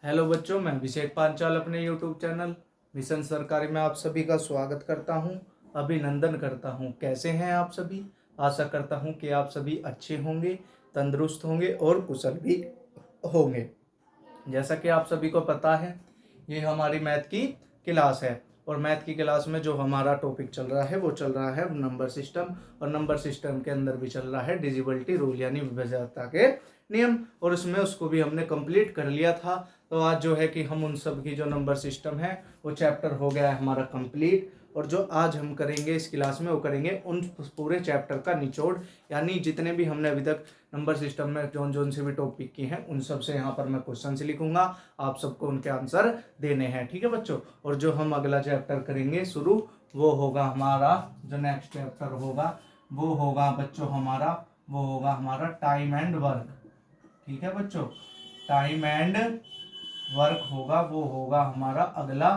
Hello बच्चों, मैं अभिषेक पांचाल अपने यूट्यूब चैनल मिशन सरकारी में आप सभी का स्वागत करता हूं, अभिनंदन करता हूं। कैसे हैं आप सभी? आशा करता हूं कि आप सभी अच्छे होंगे, तंदुरुस्त होंगे और कुशल भी होंगे। जैसा कि आप सभी को पता है, ये हमारी मैथ की क्लास है और मैथ की क्लास में जो हमारा टॉपिक चल रहा है वो चल रहा है नंबर सिस्टम, और नंबर सिस्टम के अंदर भी चल रहा है डिविजिबिलिटी रूल यानी विभाज्यता के नियम, और उसमें उसको भी हमने कंप्लीट कर लिया था। तो आज जो है कि हम उन सब की जो नंबर सिस्टम है वो चैप्टर हो गया है हमारा कंप्लीट, और जो आज हम करेंगे इस क्लास में वो करेंगे उन पूरे चैप्टर का निचोड़, यानी जितने भी हमने अभी तक नंबर सिस्टम में जोन जोन से भी टॉपिक की हैं उन सब से यहाँ पर मैं क्वेश्चन से लिखूंगा, आप सबको उनके आंसर देने हैं। ठीक है बच्चों, और जो हम अगला चैप्टर करेंगे शुरू, वो होगा हमारा जो नेक्स्ट चैप्टर होगा वो होगा बच्चों हमारा टाइम एंड वर्क। ठीक है बच्चों, टाइम एंड वर्क होगा, वो होगा हमारा अगला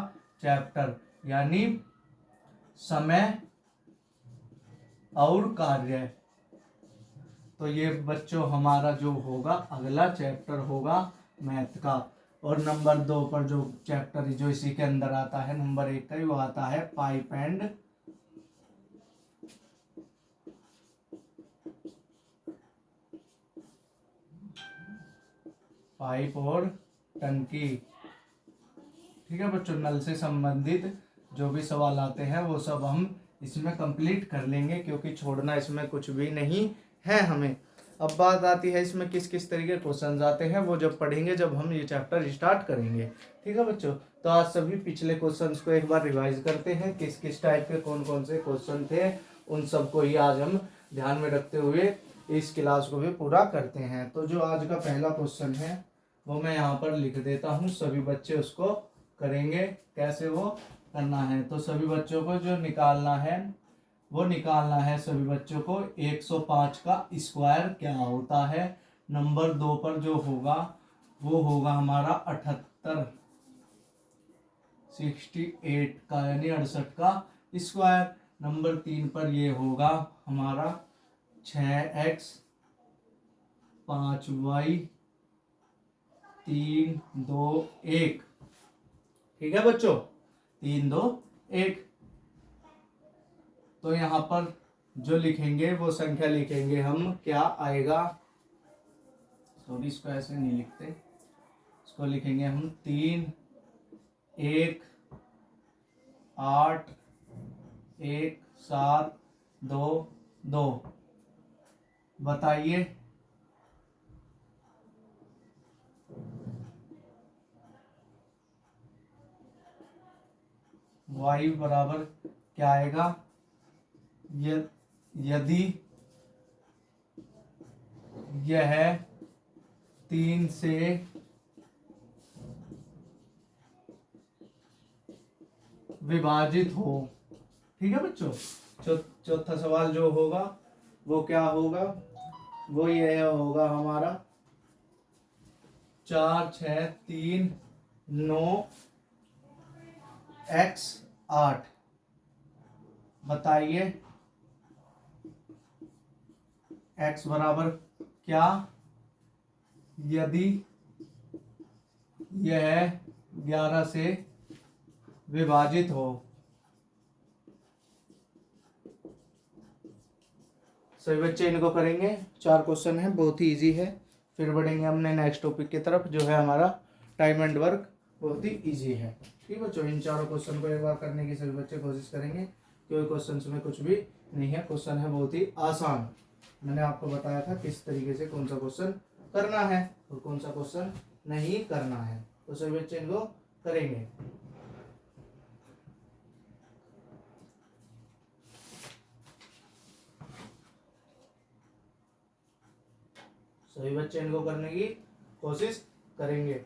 चैप्टर, यानी समय और कार्य। तो ये बच्चों हमारा जो होगा अगला चैप्टर होगा मैथ का। और नंबर 2 पर जो चैप्टर जो इसी के अंदर आता है, नंबर 1 का ही वो आता है पाइप और टंकी। ठीक है बच्चों, नल से संबंधित जो भी सवाल आते हैं वो सब हम इसमें कंप्लीट कर लेंगे, क्योंकि छोड़ना इसमें कुछ भी नहीं है हमें। अब बात आती है इसमें किस किस तरीके क्वेश्चन आते हैं, वो जब पढ़ेंगे जब हम ये चैप्टर स्टार्ट करेंगे। ठीक है बच्चों, तो आज सभी पिछले क्वेश्चंस को एक बार रिवाइज करते हैं, किस किस टाइप के कौन कौन से क्वेश्चन थे, उन सबको ही आज हम ध्यान में रखते हुए इस क्लास को भी पूरा करते हैं। तो जो आज का पहला क्वेश्चन है वो मैं यहाँ पर लिख देता हूँ, सभी बच्चे उसको करेंगे। कैसे वो करना है, तो सभी बच्चों को जो निकालना है वो निकालना है सभी बच्चों को 105 का स्क्वायर क्या होता है। नंबर 2 पर जो होगा वो होगा हमारा 78 68 का यानी 68 का स्क्वायर। नंबर 3 पर ये होगा हमारा 6x 5y 3 2 1। ठीक है बच्चों, 3 2 1। तो यहाँ पर जो लिखेंगे वो संख्या लिखेंगे हम, क्या आएगा, सॉरी इसको ऐसे नहीं लिखते, इसको लिखेंगे हम 3 1 8 1 7 2 2। बताइए y बराबर क्या आएगा, यदि यह 3 से विभाजित हो। ठीक है बच्चों, चौथा सवाल जो होगा वो क्या होगा, वो यह होगा हमारा 4 6 3 9 x 8। बताइए x बराबर क्या यदि यह 11 से विभाजित हो। सभी बच्चे इनको करेंगे, 4 क्वेश्चन है, बहुत ही इजी है। फिर बढ़ेंगे हमने नेक्स्ट टॉपिक की तरफ जो है हमारा टाइम एंड वर्क, बहुत ही इजी है। ठीक बच्चों, इन चारों क्वेश्चन को एक बार करने की सभी बच्चे कोशिश करेंगे, क्योंकि क्वेश्चन में कुछ भी नहीं है, क्वेश्चन है बहुत ही आसान। मैंने आपको बताया था किस तरीके से कौन सा क्वेश्चन करना है और कौन सा क्वेश्चन नहीं करना है, तो सभी बच्चे इनको करेंगे। सभी बच्चे इनको करने की कोशिश करेंगे।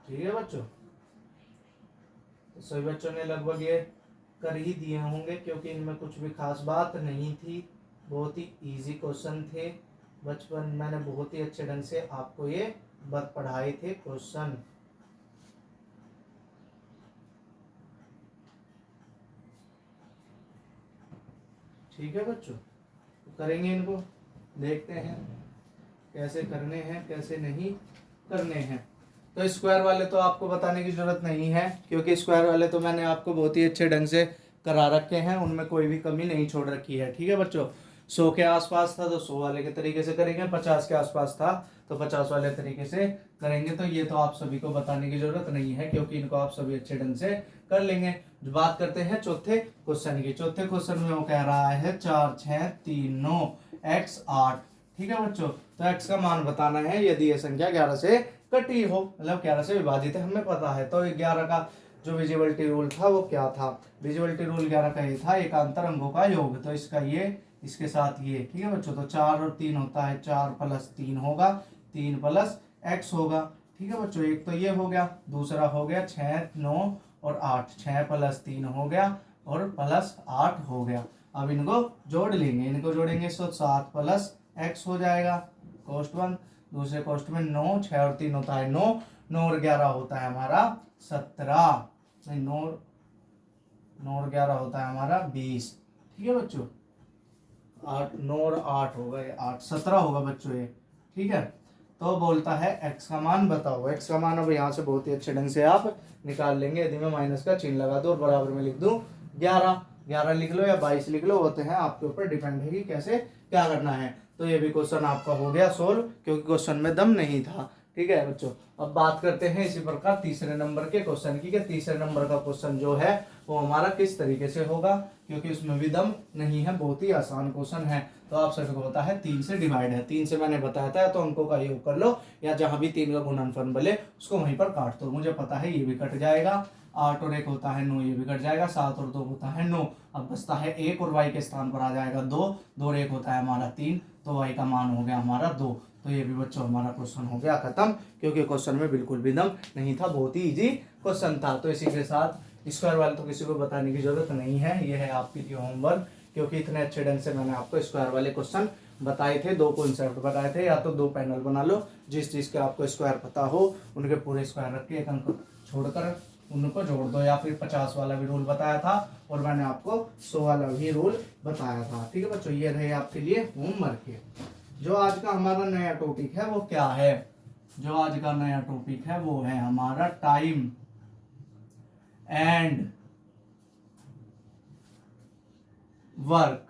ठीक है बच्चों, तो सभी बच्चों ने लगभग ये कर ही दिए होंगे, क्योंकि इनमें कुछ भी खास बात नहीं थी, बहुत ही इजी क्वेश्चन थे। बचपन मैंने बहुत ही अच्छे ढंग से आपको ये पढ़ाए थे क्वेश्चन। ठीक है बच्चों, तो करेंगे इनको, देखते हैं कैसे करने हैं कैसे नहीं करने हैं। तो स्क्वायर वाले तो आपको बताने की जरूरत नहीं है, क्योंकि स्क्वायर वाले तो मैंने आपको बहुत ही अच्छे ढंग से करा रखे हैं, उनमें कोई भी कमी नहीं छोड़ रखी है। ठीक है बच्चों, 100 के आसपास था तो 100 वाले के तरीके से करेंगे, 50 के आसपास था तो 50 वाले तरीके से करेंगे। तो ये तो आप सभी को बताने की जरूरत नहीं है, क्योंकि इनको आप सभी अच्छे ढंग से कर लेंगे। जो बात करते हैं चौथे क्वेश्चन की। चौथे क्वेश्चन में वो कह रहा है 4 6 3 9 x 8। ठीक है बच्चों, तो x का मान बताना है यदि ये संख्या 11 से कटी हो, मतलब 11 से विभाजित है, हमें पता है। तो 11 का जो विजिबिलिटी रूल था वो क्या था? विजिबिलिटी रूल 11 का ये था, एकांतर अंकों का योग। तो इसका ये इसके साथ ये, ठीक है बच्चों। तो 4 और 3 होता है 4 + 3 होगा, 3 + x होगा। ठीक है बच्चों, एक तो ये हो गया, दूसरा हो गया 6 9 और 8, 6 + 3 हो गया और +8 हो गया। अब इनको जोड़ लेंगे, इनको जोड़ेंगे तो 7 + x हो जाएगा, कोष्ट 1। दूसरे कोष्ट में 9, 6 और 3 होता है 9, 9 और 11 होता है हमारा 17, नहीं 9 और 11 होता है हमारा 20। ठीक है बच्चों, 8 9 और 8 होगा, ये 8 17 होगा बच्चों ये। ठीक है, तो बोलता है x का मान बताओ। x का मान अब यहाँ से बहुत ही अच्छे ढंग से आप निकाल लेंगे। यदि मैं माइनस का चिन्ह लगा दूं और बराबर में लिख दूं 11, 11 लिख लो या 22 लिख लो, होते हैं आपके ऊपर डिपेंड है कि कैसे क्या करना है। तो ये भी क्वेश्चन आपका हो गया सोल्व, क्योंकि क्वेश्चन में दम नहीं था। ठीक है बच्चों, अब बात करते हैं इसी प्रकार तीसरे नंबर के क्वेश्चन की। तीसरे नंबर का क्वेश्चन जो है वो हमारा किस तरीके से होगा, क्योंकि उसमें भी दम नहीं है, बहुत ही आसान क्वेश्चन है। तो आप सभी को पता है 3 से डिवाइड है, 3 से मैंने बताया था, तो अंकों का योग कर लो या जहां भी 3 का गुणनफल बोले उसको वहीं पर काट दो। मुझे पता है ये भी कट जाएगा, 8 और 1 होता है 9, ये भी कट जाएगा, 7 और 2 होता है 9। अब बचता है 1 और y के स्थान पर आ जाएगा 2, 2 और 1 होता है हमारा 3, तो y का मान हो गया हमारा 2। तो ये भी बच्चों हमारा क्वेश्चन हो गया खत्म, क्योंकि क्वेश्चन में बिल्कुल भी दम नहीं था, बहुत ही इजी क्वेश्चन था। तो इसी के साथ स्क्वायर वाले तो किसी को बताने की जरूरत नहीं है, ये है आपके लिए होमवर्क, क्योंकि इतने अच्छे ढंग से मैंने आपको स्क्वायर वाले क्वेश्चन बताए थे। 2 कॉन्सेप्ट बताए थे, या तो 2 पैनल बना लो, जिस चीज के आपको स्क्वायर पता हो उनके पूरे स्क्वायर रख के एक अंक छोड़कर उनको जोड़ दो, या फिर 50 वाला भी रूल बताया था और मैंने आपको 100 वाला भी रूल बताया था। ठीक है बच्चों, ये रहे आपके लिए होमवर्क है। जो आज का हमारा नया टॉपिक है वो क्या है? जो आज का नया टॉपिक है वो है हमारा टाइम एंड वर्क।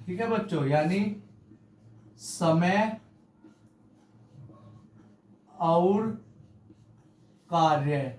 ठीक है बच्चों, यानी समय और कार्य।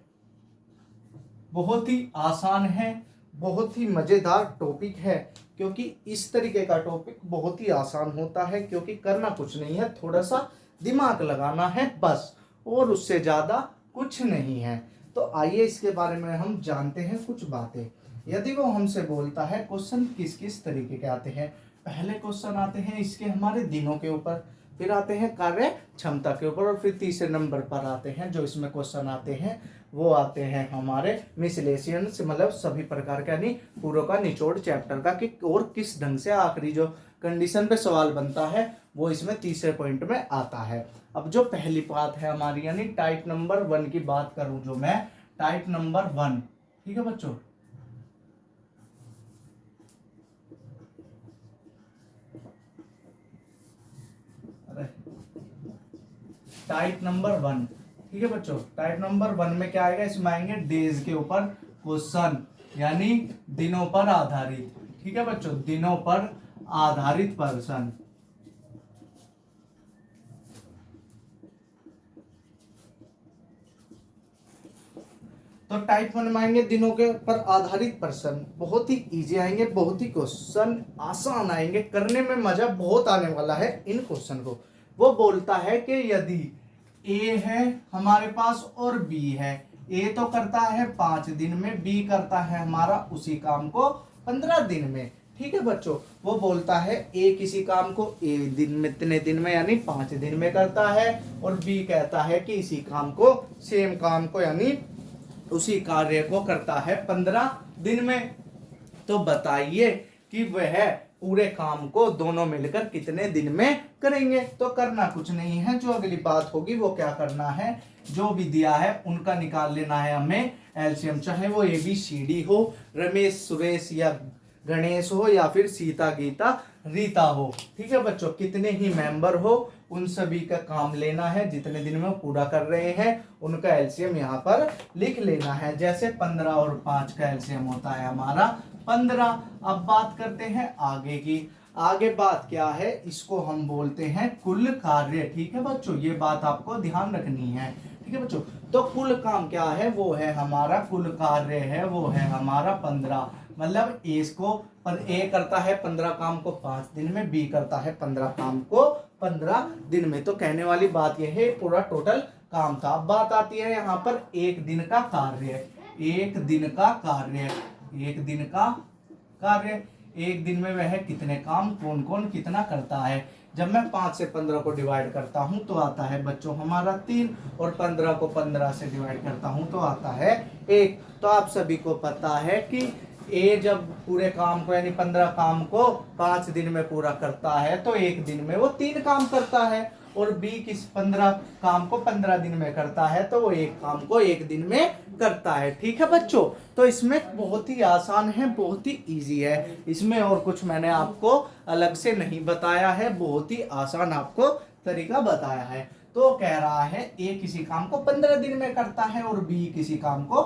बहुत ही आसान है, बहुत ही मजेदार टॉपिक है, क्योंकि इस तरीके का टॉपिक बहुत ही आसान होता है, क्योंकि करना कुछ नहीं है, थोड़ा सा दिमाग लगाना है बस, और उससे ज्यादा कुछ नहीं है। तो आइए इसके बारे में हम जानते हैं कुछ बातें। यदि वो हमसे बोलता है क्वेश्चन किस किस तरीके के आते हैं, पहले क्वेश्चन आते हैं इसके हमारे दिनों के ऊपर, फिर आते हैं कार्य क्षमता के ऊपर, और फिर तीसरे नंबर पर आते हैं जो इसमें क्वेश्चन आते हैं वो आते हैं हमारे मिसलेशियस, मतलब सभी प्रकार का, यानी पूरा का निचोड़ चैप्टर का, कि और किस ढंग से आखिरी जो कंडीशन पे सवाल बनता है वो इसमें तीसरे पॉइंट में आता है। अब जो पहली बात है हमारी, यानी टाइप नंबर 1 की बात करूं जो मैं, टाइप नंबर 1, ठीक है बच्चों, टाइप नंबर 1, ठीक है बच्चों, टाइप नंबर 1 में क्या आएगा, इसमें आएंगे डेज के ऊपर क्वेश्चन, यानी दिनों पर आधारित। ठीक है बच्चों, दिनों पर आधारित प्रश्न। तो टाइप 1 में आएंगे दिनों के पर आधारित प्रश्न, बहुत ही इजी आएंगे, बहुत ही क्वेश्चन आसान आएंगे, करने में मजा बहुत आने वाला है इन क्वेश्चन को। वो बोलता है कि यदि ए है हमारे पास और बी है, ए तो करता है 5 दिन में, बी करता है हमारा उसी काम को 15 दिन में। ठीक है बच्चों, वो बोलता है ए किसी काम को ए दिन में, इतने दिन में, यानी 5 दिन में करता है, और बी कहता है कि इसी काम को, सेम काम को, यानी उसी कार्य को करता है 15 दिन में। तो बताइए कि वह पूरे काम को दोनों मिलकर कितने दिन में करेंगे। तो करना कुछ नहीं है, जो अगली बात होगी वो क्या करना है, जो भी दिया है उनका निकाल लेना है हमें एलसीएम, चाहे वो ABCD हो, रमेश सुरेश या गणेश हो या फिर सीता गीता रीता हो। ठीक है बच्चों, कितने ही मेंबर हो उन सभी का काम लेना है, जितने दिन में पूरा कर रहे हैं उनका एलसीएम यहाँ पर लिख लेना है। जैसे 15 और 5 का एलसीएम होता है हमारा 15। अब बात करते हैं आगे की। आगे बात क्या है, इसको हम बोलते हैं कुल कार्य। ठीक है बच्चों, ये बात आपको ध्यान रखनी है। ठीक है बच्चों, तो कुल काम क्या है, वो है हमारा कुल कार्य है, वो है हमारा 15। मतलब ए करता है 15 काम को 5 दिन में, बी करता है 15 काम को 15 दिन में। तो कहने वाली बात यह है पूरा टोटल काम था। अब बात आती है यहाँ पर एक दिन का कार्य। एक दिन का कार्य, एक दिन का कार्य, एक दिन में वह कितने काम कौन कौन कितना करता है। जब मैं 5 से 15 को डिवाइड करता हूं तो आता है बच्चों हमारा 3, और 15 को 15 से डिवाइड करता हूं तो आता है 1। तो आप सभी को पता है कि ए जब पूरे काम को यानी 15 काम को 5 दिन में पूरा करता है तो एक दिन में वो 3 काम करता है, और बी किस 15 काम को 15 दिन में करता है तो वो एक काम को एक दिन में करता है। ठीक है बच्चों, तो इसमें बहुत ही आसान है, बहुत ही इजी है, इसमें और कुछ मैंने आपको अलग से नहीं बताया है, बहुत ही आसान आपको तरीका बताया है। तो कह रहा है ए किसी काम को 15 दिन में करता है और बी किसी काम को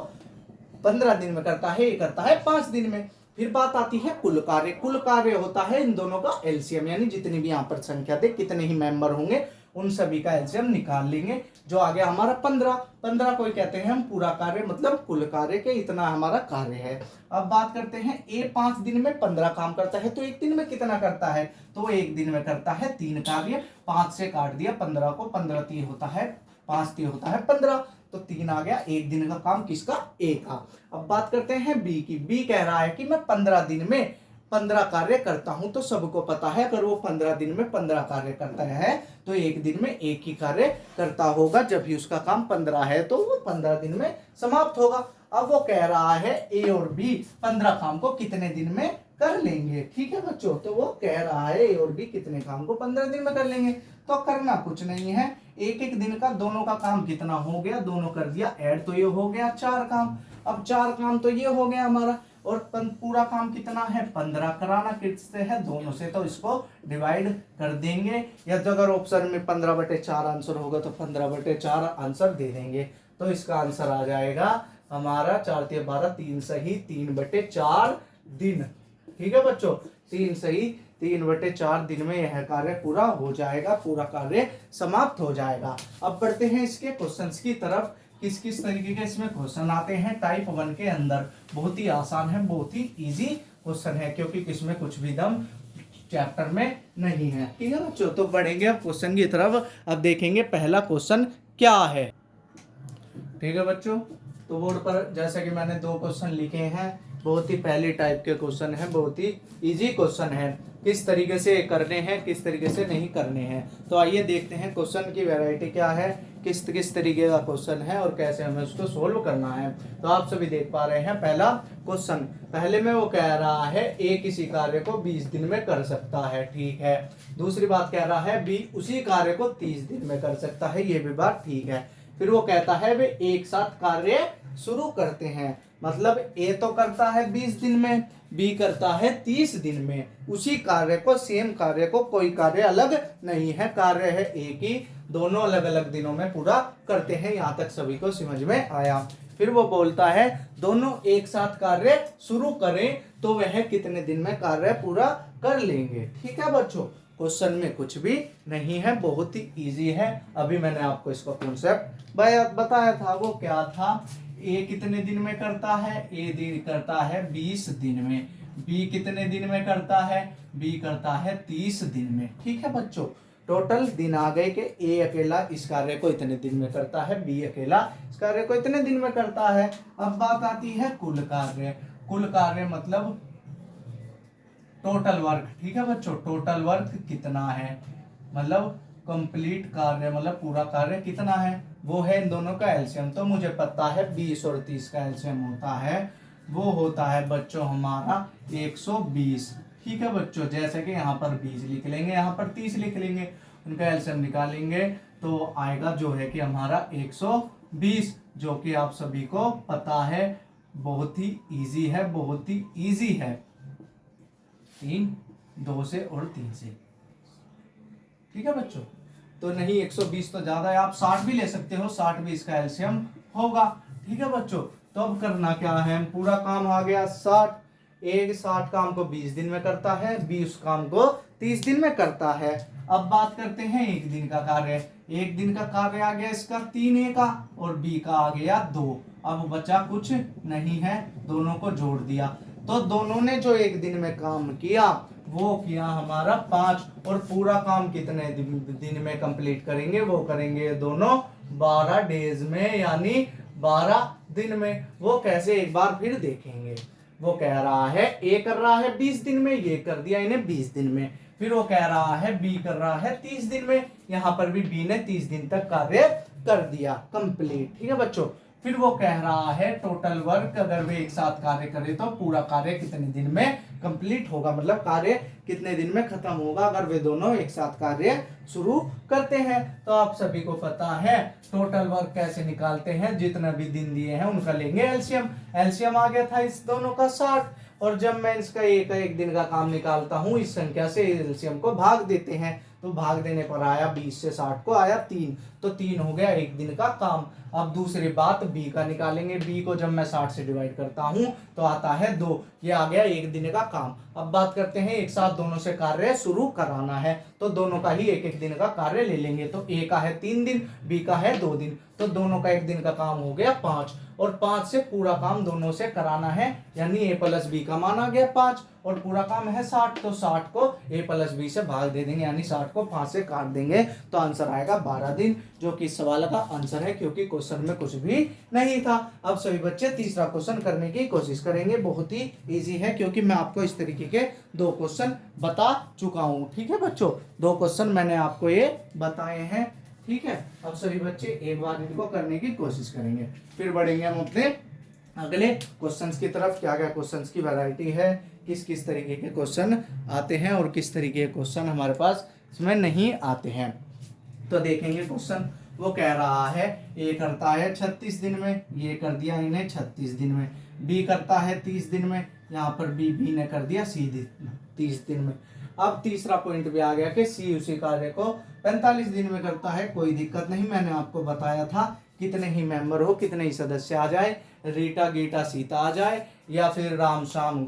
15 दिन में करता है, ये करता है 5 दिन में। फिर बात आती है कुल कार्य। कुल कार्य होता है इन दोनों का एलसीएम, यानी जितनी भी यहाँ पर संख्या थे, कितने ही मेंबर होंगे उन सभी का एलसीएम निकाल लेंगे। जो आ गया हमारा 15। 15 को कहते हैं हम पूरा कार्य, मतलब कुल कार्य के इतना हमारा कार्य है। अब बात करते हैं ए 5 दिन में 15 काम करता है तो एक दिन में कितना करता है, तो एक दिन में करता है 3 कार्य। 5 से काट दिया 15 को, 15 3 होता है 5 3 होता है 15, तो 3 आ गया। एक दिन का काम किसका, ए का। अब बात करते हैं बी की। बी कह रहा है कि मैं 15 दिन में 15 कार्य करता हूं, तो सबको पता है अगर वो 15 दिन में 15 कार्य करता है तो एक दिन में एक ही कार्य करता होगा। जब भी उसका काम 15 है तो वो 15 दिन में समाप्त होगा। अब वो कह रहा है ए और बी 15 काम को कितने दिन में कर लेंगे। ठीक है बच्चों, तो वो कह रहा है ए और बी कितने काम को 15 दिन में कर लेंगे। तो करना कुछ नहीं है, एक एक दिन का दोनों का काम कितना हो गया, दोनों कर दिया ऐड, तो ये हो गया 4 काम। अब 4 काम तो ये हो गया हमारा, और पूरा काम कितना है 15 कराना किससे है, दोनों से, तो इसको डिवाइड कर देंगे। या तो अगर ऑप्शन में 15/4 आंसर होगा तो 15/4 आंसर दे देंगे। तो इसका आंसर आ जाएगा हमारा 4 3 12, 3 सही 3/4 दिन। ठीक है बच्चों, 3 सही 3/4 दिन में यह कार्य पूरा हो जाएगा, पूरा कार्य समाप्त हो जाएगा। अब बढ़ते हैं इसके क्वेश्चंस की तरफ। किस किस तरीके के इसमें क्वेश्चन आते हैं टाइप 1 के अंदर। बहुत ही आसान है, बहुत ही इजी क्वेश्चन है, क्योंकि इसमें कुछ भी दम चैप्टर में नहीं है। ठीक है बच्चों, तो बढ़ेंगे अब क्वेश्चन की तरफ। अब देखेंगे पहला क्वेश्चन क्या है। ठीक है बच्चों, तो बोर्ड पर जैसे कि मैंने 2 क्वेश्चन लिखे हैं, बहुत ही पहली टाइप के क्वेश्चन है, बहुत ही इजी क्वेश्चन है। किस तरीके से करने हैं, किस तरीके से नहीं करने हैं, तो आइए देखते हैं क्वेश्चन की वैरायटी क्या है, किस किस तरीके का क्वेश्चन है और कैसे हमें उसको सोल्व करना है। तो आप सभी देख पा रहे हैं पहला क्वेश्चन। पहले में वो कह रहा है ए किसी कार्य को 20 दिन में कर सकता है, ठीक है। दूसरी बात कह रहा है बी उसी कार्य को 30 दिन में कर सकता है, ये भी बात ठीक है। फिर वो कहता है वे एक साथ कार्य शुरू करते हैं, मतलब ए तो करता है 20 दिन में, बी करता है 30 दिन में। उसी कार्य को, सेम कार्य को, कोई कार्य अलग नहीं है, कार्य है एक ही, दोनों अलग अलग दिनों में पूरा करते हैं। यहाँ तक सभी को समझ में आया। फिर वो बोलता है दोनों एक साथ कार्य शुरू करें तो वह कितने दिन में कार्य पूरा कर लेंगे। ठीक है बच्चों, क्वेश्चन में कुछ भी नहीं है, बहुत ही इजी है। अभी मैंने आपको इसका कॉन्सेप्ट बताया था, वो क्या था, ए कितने दिन में करता है, ए दिन करता है 20 दिन में, बी कितने दिन में करता है, बी करता है 30 दिन में। ठीक है बच्चों, टोटल दिन आ गए कि ए अकेला इस कार्य को इतने दिन में करता है, बी अकेला इस कार्य को इतने दिन में करता है। अब बात आती है कुल कार्य। कुल कार्य मतलब टोटल वर्क। ठीक है बच्चों, टोटल वर्क कितना है, मतलब कंप्लीट कार्य, मतलब पूरा कार्य कितना है, वो है इन दोनों का एलसीएम। तो मुझे पता है 20 और 30 का एलसीएम होता है, वो होता है बच्चों हमारा 120। ठीक है बच्चों, जैसे कि यहाँ पर 20 लिख लेंगे, यहाँ पर 30 लिख लेंगे, उनका एलसीएम निकालेंगे तो आएगा जो है कि हमारा 120, जो कि आप सभी को पता है बहुत ही इजी है, बहुत ही इजी है। 3 2 से और 3 से। ठीक है बच्चों, तो नहीं 120 तो ज्यादा है, आप 60 भी ले सकते हो, 60 भी इसका एलसीएम होगा। ठीक है बच्चों, तो अब करना क्या है, पूरा काम आ गया 60, एक 60 काम को 20 दिन में करता है, 20 काम को 30 दिन में करता है। अब बात करते हैं एक दिन का कार्य, एक दिन का कार्य आ गया इसका 3A का और बी का आ गया 2। अब बचा कुछ नहीं है, दोनों को जोड़ दिया, तो दोनों ने जो एक दिन में काम किया वो किया हमारा 5, और पूरा काम कितने दिन में कंप्लीट करेंगे, वो करेंगे दोनों 12 डेज में, यानी 12 दिन में। वो कैसे, एक बार फिर देखेंगे। वो कह रहा है ए कर रहा है 20 दिन में, ये कर दिया इन्हें 20 दिन में। फिर वो कह रहा है बी कर रहा है 30 दिन में, यहां पर भी बी ने 30 दिन तक कार्य कर दिया कंप्लीट। ठीक है बच्चों, फिर वो कह रहा है टोटल वर्क अगर वे एक साथ कार्य करें तो पूरा कार्य कितने दिन में कंप्लीट होगा, मतलब कार्य कितने दिन में खत्म होगा अगर वे दोनों एक साथ कार्य शुरू करते हैं। तो आप सभी को पता है टोटल वर्क कैसे निकालते हैं, जितना भी दिन दिए हैं उनका लेंगे एलसीएम। एलसीएम आ गया था इस दोनों का 60, और जब मैं इसका एक दिन का काम निकालता हूं इस संख्या से एलसीएम को भाग देते हैं, तो भाग देने पर आया 20 से 60 को आया 3, तो 3 हो गया एक दिन का काम। अब दूसरी बात बी का निकालेंगे, बी को जब मैं 60 से डिवाइड करता हूं तो आता है 2, ये आ गया एक दिन का काम। अब बात करते हैं एक साथ दोनों से कार्य शुरू कराना है, तो दोनों का ही एक दिन का कार्य ले लेंगे। तो ए का है 3 दिन, बी का है 2 दिन, तो दोनों का एक दिन का काम हो गया 5, और 5 से पूरा काम दोनों से कराना है, यानी ए प्लस बी का मान आ गया 5, और पूरा काम है 60, तो 60 को ए प्लस बी से भाग दे देंगे, यानी 60 को 5 से काट देंगे, तो आंसर आएगा 12 दिन, जो कि इस सवाल का आंसर है, क्योंकि क्वेश्चन में कुछ भी नहीं था। अब सभी बच्चे तीसरा क्वेश्चन करने की कोशिश करेंगे, बहुत ही इजी है, क्योंकि मैं आपको इस तरीके के 2 क्वेश्चन बता चुका हूं। ठीक है बच्चों, 2 क्वेश्चन मैंने आपको ये बताए हैं। ठीक है, अब सभी बच्चे एक बार इनको करने की कोशिश करेंगे, फिर बढ़ेंगे हम अपने अगले क्वेश्चंस की तरफ। क्या क्या क्वेश्चंस की वैरायटी है, किस किस तरीके के क्वेश्चन आते हैं और किस तरीके के क्वेश्चन हमारे पास इसमें नहीं आते हैं, तो देखेंगे क्वेश्चन। वो कह रहा है ए करता है 36 दिन में, ये कर दिया इन्हें 36 दिन में, बी करता है 30 दिन में, यहाँ पर बी ने कर दिया सी 30 दिन में। अब तीसरा पॉइंट भी आ गया कि सी उसी कार्य को 45 दिन में करता है, कोई दिक्कत नहीं, मैंने आपको बताया था कितने ही मेंबर हो, कितने ही सदस्य आ जाए, रीटा गीता सीता आ जाए, या फिर राम श्याम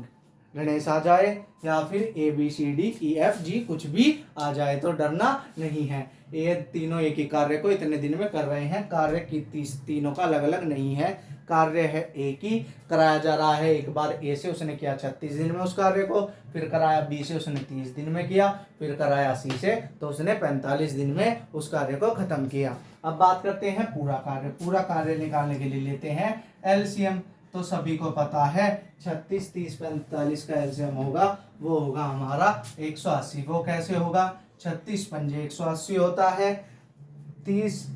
गणेश आ जाए, या फिर ABCDEFG कुछ भी आ जाए, तो डरना नहीं है। ये तीनों एक ही कार्य को इतने दिन में कर रहे हैं, कार्य की तीनों का अलग अलग नहीं है, कार्य है एक ही, कराया जा रहा है। एक बार ए से उसने किया 36 दिन में उस कार्य को, फिर कराया बी से उसने 30 दिन में किया, फिर कराया सी से तो उसने 45 दिन में उस कार्य को खत्म किया। अब बात करते हैं पूरा कार्य। पूरा कार्य निकालने के लिए लेते हैं एलसीएम, तो सभी को पता है 36 30 45 का एलसीएम होगा, वो होगा हमारा 180। वो कैसे होगा, 36 पंजे 180 होता है, 30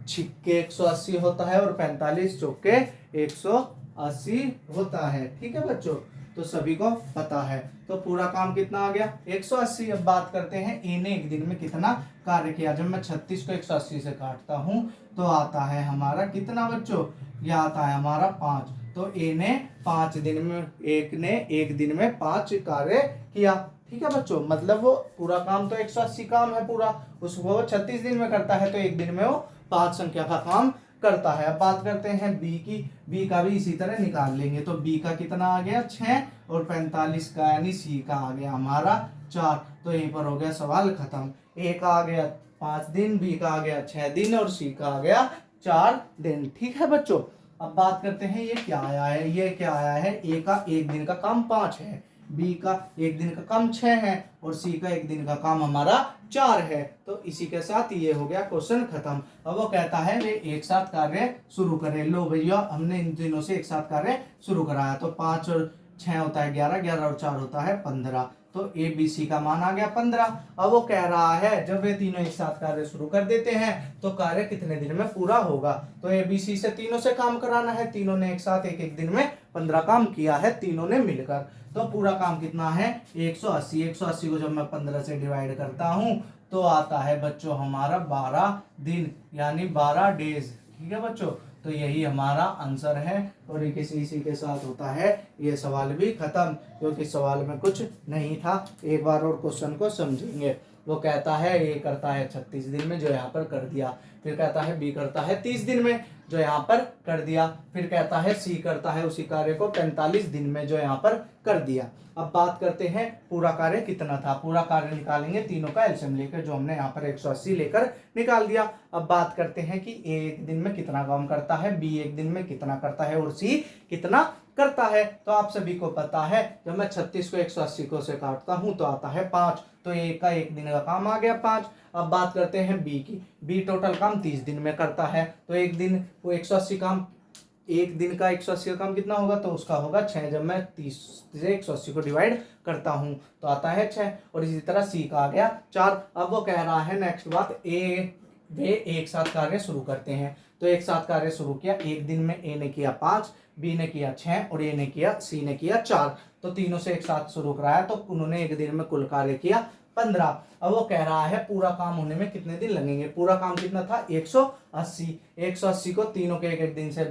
छिक्के 180 होता है, और 45 चौके 180 होता है। ठीक है बच्चों, तो सभी को पता है, तो पूरा काम कितना आ गया 180। अब बात करते हैं ए ने एक दिन में कितना कार्य किया। जब मैं 36 को 180 से काटता हूं तो आता है हमारा कितना बच्चों, यह आता है हमारा 5, तो ए ने 5 दिन में, एक दिन में 5 कार्य किया। ठीक है बच्चों, मतलब वो पूरा काम तो 180 काम है पूरा, उसको 36 दिन में करता है, तो एक दिन में वो 5 संख्या का काम करता है। अब बात करते हैं बी की, बी का भी इसी तरह निकाल लेंगे, तो बी का कितना आ गया 6, और 45 का यानी सी का आ गया हमारा 4, तो यहीं पर हो गया सवाल खत्म। ए का आ गया 5 दिन, बी का आ गया 6 दिन, और सी का आ गया 4 दिन। ठीक है बच्चों, अब बात करते हैं ये क्या आया है, ये क्या आया है, ए का एक दिन का काम 5 है, बी का एक दिन का काम 6 है, और सी का एक दिन का काम हमारा 4 है, तो इसी के साथ ये हो गया क्वेश्चन खत्म। अब वो कहता है वे एक साथ कार्य शुरू करें। लो भैया, हमने इन तीनों से एक साथ कार्य शुरू कराया, तो 5 और 6 होता है 11, 11 और 4 होता है 15, तो ABC का मान आ गया 15। अब वो कह रहा है जब वे तीनों एक साथ कार्य शुरू कर देते हैं तो कार्य कितने दिन में पूरा होगा, तो ABC से तीनों से काम कराना है, तीनों ने एक साथ एक एक दिन में 15 काम किया है तीनों ने मिलकर, तो पूरा काम कितना है 180। 180 को जब मैं 15 से डिवाइड करता हूं तो आता है बच्चों हमारा 12 दिन, यानी 12 डेज। ठीक है बच्चों, तो यही हमारा आंसर है। और इसी के साथ होता है ये सवाल भी खत्म, क्योंकि सवाल में कुछ नहीं था। एक बार और क्वेश्चन को समझेंगे। वो कहता है ए करता है 36 दिन में, जो यहाँ पर कर दिया। फिर कहता है बी करता है 30 दिन में, जो यहाँ पर कर दिया। फिर कहता है सी करता है उसी कार्य को 45 दिन में, जो यहाँ पर कर दिया। अब बात करते हैं पूरा कार्य कितना था। पूरा कार्य निकालेंगे तीनों का एलसीएम लेकर, जो हमने यहाँ पर 180 लेकर निकाल दिया। अब बात करते हैं कि ए एक दिन में कितना काम करता है, बी एक दिन में कितना करता है और सी कितना करता है। तो आप सभी को पता है, जब मैं 36 को 180 को से काटता हूं तो आता है 5, तो ए का एक दिन का काम आ गया 5। अब बात करते हैं बी की। बी टोटल काम 30 दिन में करता है, तो एक दिन वो 180 काम, एक दिन का 180 का काम कितना होगा, तो उसका होगा 6। जब मैं 30 से 180 को डिवाइड करता हूं तो आता है 6। और इसी तरह सी का आ गया 4। अब वो कह रहा है नेक्स्ट बात, वे एक साथ कार्य शुरू करते हैं। तो एक साथ कार्य शुरू किया, एक दिन में ए ने किया 5, बी ने किया 6 और ए ने किया, सी ने किया 4। तो तीनों से एक साथ शुरू कराया, तो उन्होंने एक दिन में कुल कार्य किया 15। अब वो कह रहा है पूरा काम होने में कितने दिन लगेंगे। पूरा काम कितना था 180। 180 को तीनों के एक एक दिन से,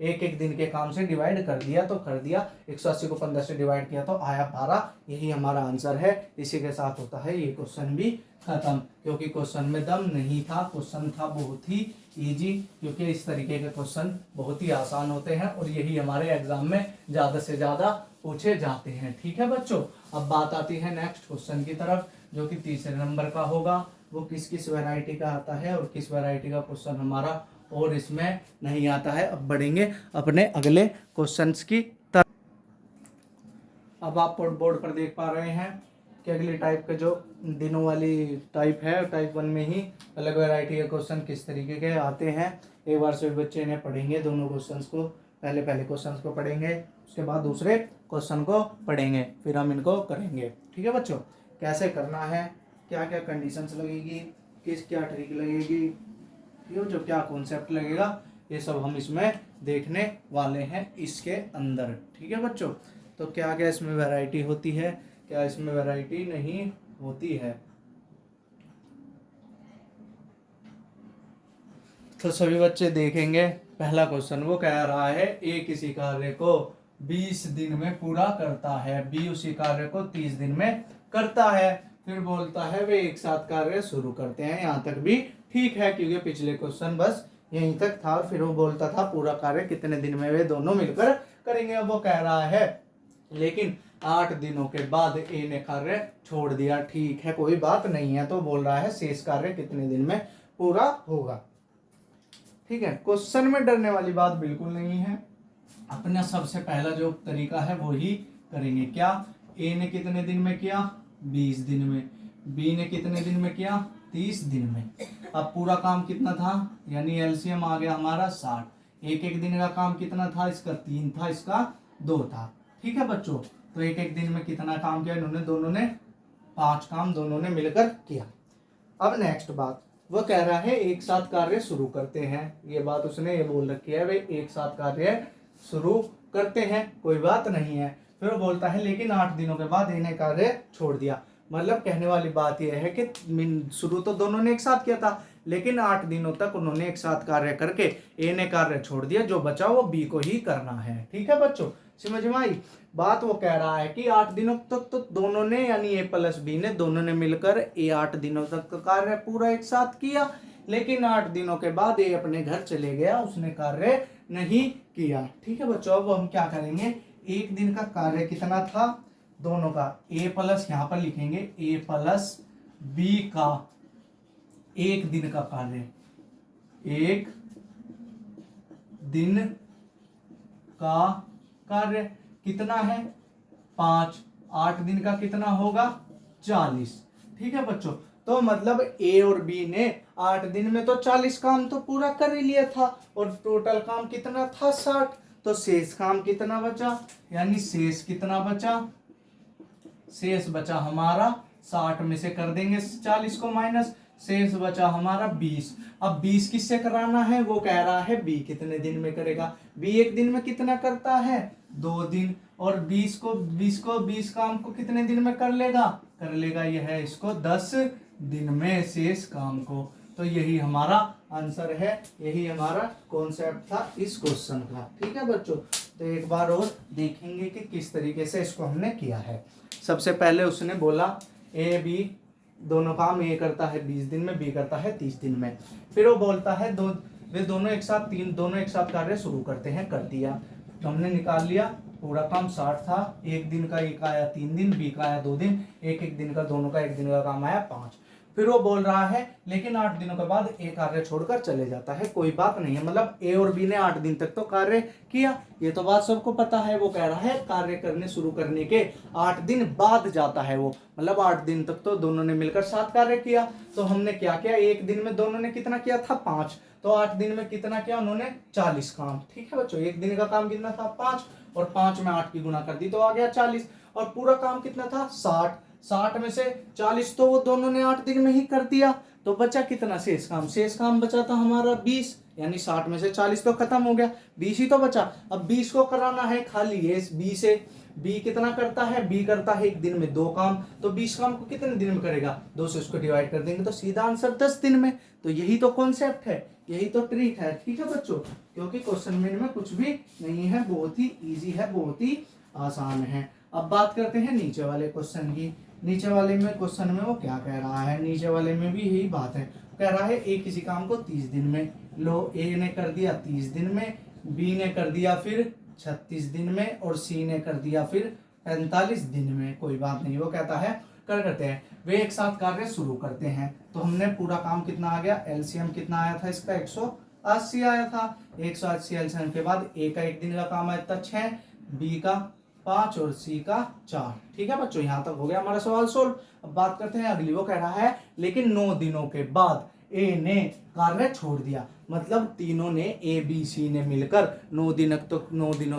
एक एक दिन के काम से डिवाइड कर दिया, तो कर दिया। 180 को 15 से डिवाइड किया तो आया 12। यही हमारा आंसर है। इसी के साथ होता है ये क्वेश्चन भी खत्म, क्योंकि क्वेश्चन में दम नहीं था। क्वेश्चन था बहुत ही इजी, क्योंकि इस तरीके के क्वेश्चन बहुत ही आसान होते हैं और यही हमारे एग्जाम में ज़्यादा से ज़्यादा पूछे जाते हैं। ठीक है बच्चों, अब बात आती है नेक्स्ट क्वेश्चन की तरफ, जो कि तीसरे नंबर का होगा। वो किस किस वैरायटी का आता है और किस वैरायटी का क्वेश्चन हमारा और इसमें नहीं आता है। अब बढ़ेंगे अपने अगले क्वेश्चंस की तरफ। अब आप बोर्ड पर देख पा रहे हैं कि अगली टाइप का जो दिनों वाली टाइप है, टाइप 1 में ही अलग वैरायटी के क्वेश्चन किस तरीके के आते हैं। एक बार सभी बच्चे इन्हें पढ़ेंगे, दोनों क्वेश्चंस को। पहले क्वेश्चंस को पढ़ेंगे, उसके बाद दूसरे क्वेश्चन को पढ़ेंगे, फिर हम इनको करेंगे। ठीक है बच्चों, कैसे करना है, क्या क्या कंडीशंस लगेगी, क्या ट्रिक लगेगी, जो क्या कॉन्सेप्ट लगेगा, ये सब हम इसमें देखने वाले हैं इसके अंदर। ठीक है बच्चों, तो क्या क्या इसमें वैरायटी होती है, क्या इसमें वैरायटी नहीं होती है। तो सभी बच्चे देखेंगे पहला क्वेश्चन। वो कह रहा है ए किसी कार्य को 20 दिन में पूरा करता है, बी उसी कार्य को 30 दिन में करता है। फिर बोलता है वे एक साथ कार्य शुरू करते हैं। यहाँ तक भी ठीक है, क्योंकि पिछले क्वेश्चन बस यहीं तक था। फिर वो बोलता था पूरा कार्य कितने दिन में वे दोनों मिलकर करेंगे। अब वो कह रहा है लेकिन 8 दिनों के बाद ए ने कार्य छोड़ दिया। ठीक है, कोई बात नहीं है। तो बोल रहा है शेष कार्य कितने दिन में पूरा होगा। ठीक है, क्वेश्चन में डरने वाली बात बिल्कुल नहीं है। अपना सबसे पहला जो तरीका है वो ही करेंगे। क्या, ए ने कितने दिन में किया, 20 दिन में। बी ने कितने दिन में किया, 30 दिन में। अब पूरा काम कितना था, यानी एलसीएम आ गया हमारा 60। एक एक दिन का काम कितना था, इसका 3 था, इसका 2 था। ठीक है बच्चों, तो एक एक दिन में कितना काम किया इन्होंने, दोनों ने 5 काम दोनों ने मिलकर किया। अब नेक्स्ट बात, वो कह रहा है एक साथ कार्य शुरू करते हैं। ये बात उसने ये बोल रखी है, वे एक साथ कार्य शुरू करते हैं, कोई बात नहीं है। फिर वो बोलता है लेकिन 8 दिनों के बाद इन्हें कार्य छोड़ दिया। मतलब कहने वाली बात यह है कि शुरू तो दोनों ने एक साथ किया था, लेकिन 8 दिनों तक उन्होंने एक साथ कार्य करके ए ने कार्य छोड़ दिया, जो बचा वो बी को ही करना है। ठीक है बच्चों, समझ में आई बात। वो कह रहा है कि 8 दिनों तक तो दोनों ने, यानी ए प्लस बी ने, दोनों ने मिलकर ए 8 दिनों तक का कार्य पूरा एक साथ किया। लेकिन 8 दिनों के बाद ए अपने घर चले गया, उसने कार्य नहीं किया। ठीक है बच्चों, अब हम क्या करेंगे, एक दिन का कार्य कितना था दोनों का, ए प्लस, यहां पर लिखेंगे ए प्लस बी का एक दिन का कार्य, एक दिन का कार्य कितना है 5। 8 दिन का कितना होगा 40। ठीक है बच्चों, तो मतलब ए और बी ने 8 दिन में तो 40 काम तो पूरा कर ही लिया था, और टोटल काम कितना था 60। तो शेष काम कितना बचा, यानी शेष कितना बचा, शेष बचा हमारा 60 में से कर देंगे 40 को माइनस, शेष बचा हमारा 20। अब 20 किससे कराना है, वो कह रहा है बी कितने दिन में करेगा। बी एक दिन में कितना करता है 2 दिन, और 20 काम को कितने दिन में कर लेगा, यह है इसको 10 दिन में शेष काम को। तो यही हमारा आंसर है, यही हमारा कॉन्सेप्ट था इस क्वेश्चन का। ठीक है बच्चों, तो एक बार और देखेंगे कि किस तरीके से इसको हमने किया है। सबसे पहले उसने बोला ए बी दोनों काम, ए करता है 20 दिन में, बी करता है 30 दिन में। फिर वो बोलता है वे दोनों एक साथ कार्य शुरू करते हैं। कर दिया, तो हमने निकाल लिया पूरा काम 60 था, एक दिन का एक आया 3 दिन, बी का आया 2 दिन, एक एक दिन का दोनों का एक दिन का काम आया 5। फिर वो बोल रहा है लेकिन 8 दिनों के बाद ए कार्य छोड़कर चले जाता है। कोई बात नहीं है, मतलब ए और बी ने 8 दिन तक तो कार्य किया, ये तो बात सबको पता है। वो कह रहा है कार्य करने शुरू करने के 8 दिन बाद जाता है वो, मतलब 8 दिन तक तो दोनों ने मिलकर 7 कार्य किया। तो हमने क्या किया, एक दिन में दोनों ने कितना किया था 5, तो 8 दिन में कितना किया उन्होंने 40 काम। ठीक है बच्चों, एक दिन का काम कितना था 5, और 5 में 8 की गुना कर दी तो आ गया 40, और पूरा काम कितना था 60 में से 40 तो वो दोनों ने 8 दिन में ही कर दिया, तो बचा कितना शेष काम बचा था हमारा 20, यानी 60 में से 40 तो खत्म हो गया, 20 ही तो बचा। अब 20 को कराना है खाली ये बी से, बी कितना करता है, बी करता है एक दिन में 2 काम, तो 20 काम को कितने दिन में करेगा, 2 से उसको डिवाइड कर देंगे तो सीधा आंसर 10 दिन में। तो यही तो कॉन्सेप्ट है, यही तो ट्रिक है। ठीक है बच्चों, क्योंकि क्वेश्चन में कुछ भी नहीं है, बहुत ही इजी है, बहुत ही आसान है। अब बात करते हैं नीचे वाले क्वेश्चन की। नीचे वाले में क्वेश्चन में वो क्या कह रहा है, नीचे वाले में भी यही बात है। कह रहा है ए किसी काम को 30 दिन में, लो ए ने कर दिया 30 दिन में, बी ने कर दिया फिर 36 दिन में, और सी ने कर दिया फिर 45 दिन में। कोई बात नहीं, वो कहता है करते हैं वे एक साथ कार्य शुरू करते हैं। तो हमने पूरा काम कितना आ गया, एलसीएम कितना आया था इसका 180 आया था। 180 एलसीएम के बाद ए का एक दिन का काम आया था 6, बी का 5 और सी का 4। ठीक है बच्चों, यहां तक हो गया हमारा सवाल सोल्व। अब बात करते हैं अगली। वो कह रहा है लेकिन 9 दिनों के बाद ए ने कार्य छोड़ दिया, मतलब तीनों ने ए बी सी ने मिलकर 9 दिनों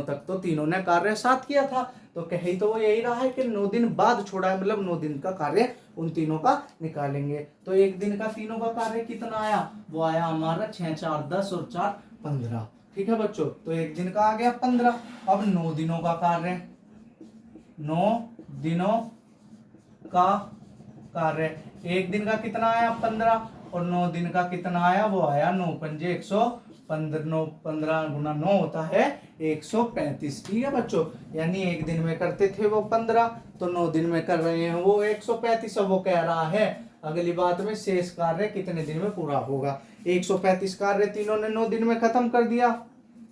तक तो तीनों ने कार्य साथ किया था। तो कही तो वो यही रहा है कि 9 दिन बाद छोड़ा है, मतलब 9 दिन का कार्य उन तीनों का निकालेंगे। तो एक दिन का तीनों का कार्य कितना आया, वो आया हमारा 6 4 10 और 4 15। ठीक है बच्चों, तो एक दिन का आ गया 15। अब 9 दिनों का कार्य, 9 दिनों का कार्य, एक दिन का कितना आया 15, और 9 दिन का कितना आया, वो आया 9 पंजे 115, 9 15 गुना 9 होता है 135। ठीक है बच्चों, यानी एक दिन में करते थे वो 15, तो 9 दिन में कर रहे हैं वो 135। अब वो कह रहा है अगली बात में शेष कार्य कितने दिन में पूरा होगा। 135 कार्य तीनों ने 9 दिन में खत्म कर दिया,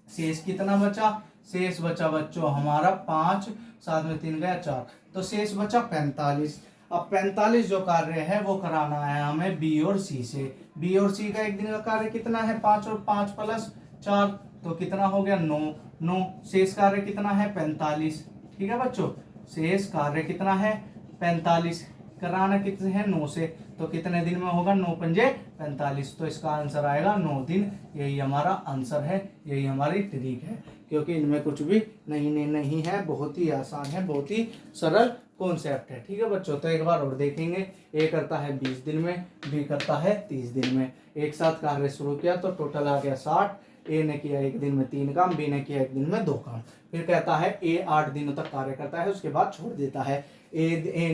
शेष कितना बचा, शेष बचा बच्चों हमारा 5, साथ में 3 गया 4, तो शेष बचा 45। अब 45 जो कार्य है वो कराना है हमें बी और सी से। बी और सी का एक दिन का कार्य कितना है 5 और 5 प्लस 4, तो कितना हो गया 9। शेष कार्य कितना है 45। ठीक है बच्चों, शेष कार्य कितना है 45, कराना कितने हैं 9 से, तो कितने दिन में होगा 9 पंजे 45, तो इसका आंसर आएगा 9 दिन। यही हमारा आंसर है, यही हमारी ट्रिक है, क्योंकि इनमें कुछ भी नहीं है, बहुत ही आसान है, बहुत ही सरल कॉन्सेप्ट है। ठीक है बच्चों, तो एक बार और देखेंगे। ए करता है 20 दिन में, बी करता है 30 दिन में, एक साथ कार्य शुरू किया तो टोटल आ गया 60। ए ने किया एक दिन में 3 काम, बी ने किया एक दिन में 2 काम। फिर कहता है ए 8 दिनों तक कार्य करता है, उसके बाद छोड़ देता है।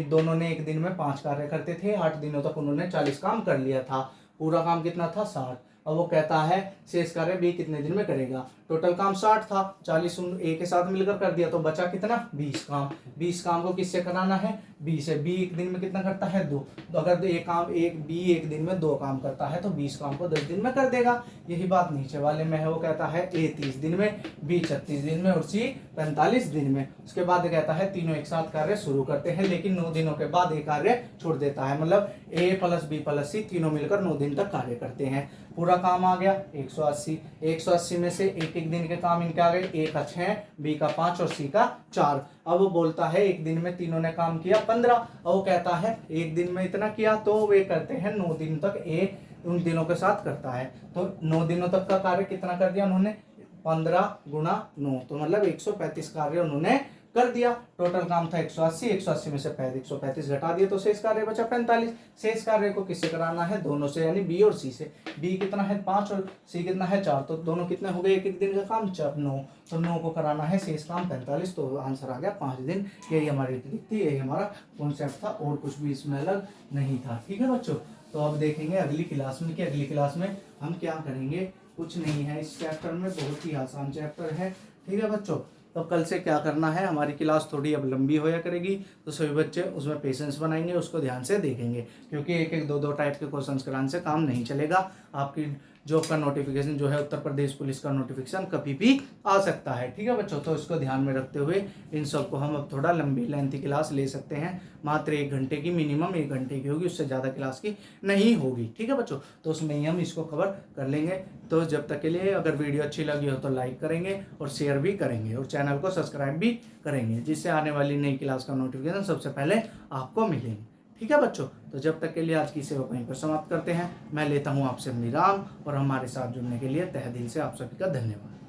दोनों ने एक दिन में 5 कार्य करते थे, 8 दिनों तक उन्होंने 40 काम कर लिया था, पूरा काम कितना था 60। अब वो कहता है शेष कार्य बी कितने दिन में करेगा, टोटल काम 60 था, 40 ए के साथ मिलकर कर दिया तो बचा कितना 20 काम। 20 काम को किससे कराना है, बी से। बी एक दिन में कितना करता है 2, तो अगर बी एक दिन में 2 काम करता है तो 20 काम को 10 दिन में कर देगा। यही बात नीचे वाले में है, वो कहता है ए 30 दिन में, बी 36 दिन में और सी 45 दिन में। उसके बाद कहता है तीनों एक साथ कार्य शुरू करते हैं, लेकिन 9 दिनों के बाद एक कार्य छोड़ देता है, मतलब ए प्लस बी प्लस सी तीनों मिलकर 9 दिन तक कार्य करते हैं। पूरा काम आ गया 180। 180 में से एक दिन के काम इनके आ गए, ए का 6, बी का 5 और सी का 4। अब वो बोलता है एक दिन में तीनों ने काम किया 15, और वो कहता है एक दिन में इतना किया, तो वे करते हैं 9 दिन तक ए उन दिनों के साथ करता है। तो 9 दिनों तक का कार्य कितना कर दिया उन्होंने, 15 गुना 9, तो मतलब 135 कार्य उन्होंने कर दिया। टोटल काम था 180, 180 में से 135 घटा दिया तो शेष कार्य बचा 45। शेष कार्य को किससे कराना है, दोनों से, यानी बी और सी से। बी कितना है 5 और सी कितना है 4, तो दोनों कितने हो गए एक एक दिन का काम 9, तो 9 को कराना है शेष काम 45, तो आंसर आ गया 5 दिन। यही हमारी ट्रिक थी, यही हमारा कॉन्सेप्ट था, और कुछ भी इसमें अलग नहीं था। ठीक है बच्चों, तो अब देखेंगे अगली क्लास में कि अगली क्लास में हम क्या करेंगे। कुछ नहीं है इस चैप्टर में, बहुत ही आसान चैप्टर है। ठीक है बच्चों, तो कल से क्या करना है, हमारी क्लास थोड़ी अब लंबी होया करेगी, तो सभी बच्चे उसमें पेशेंस बनाएंगे, उसको ध्यान से देखेंगे, क्योंकि एक एक दो दो टाइप के क्वेश्चंस कराने से काम नहीं चलेगा। आपकी जॉब का नोटिफिकेशन जो है उत्तर प्रदेश पुलिस का नोटिफिकेशन कभी भी आ सकता है। ठीक है बच्चों, तो इसको ध्यान में रखते हुए इन सबको हम अब थोड़ा लंबी लेंथी क्लास ले सकते हैं, मात्र 1 घंटे की, मिनिमम 1 घंटे की होगी, उससे ज़्यादा क्लास की नहीं होगी। ठीक है बच्चों, तो उसमें ही हम इसको कवर कर लेंगे। तो जब तक के लिए अगर वीडियो अच्छी लगी हो तो लाइक करेंगे और शेयर भी करेंगे और चैनल को सब्सक्राइब भी करेंगे, जिससे आने वाली नई क्लास का नोटिफिकेशन सबसे पहले आपको मिलेंगे। ठीक है बच्चों, तो जब तक के लिए आज की सेवा वहीं पर समाप्त करते हैं। मैं लेता हूँ आपसे विराम और हमारे साथ जुड़ने के लिए तहे दिल से आप सभी का धन्यवाद।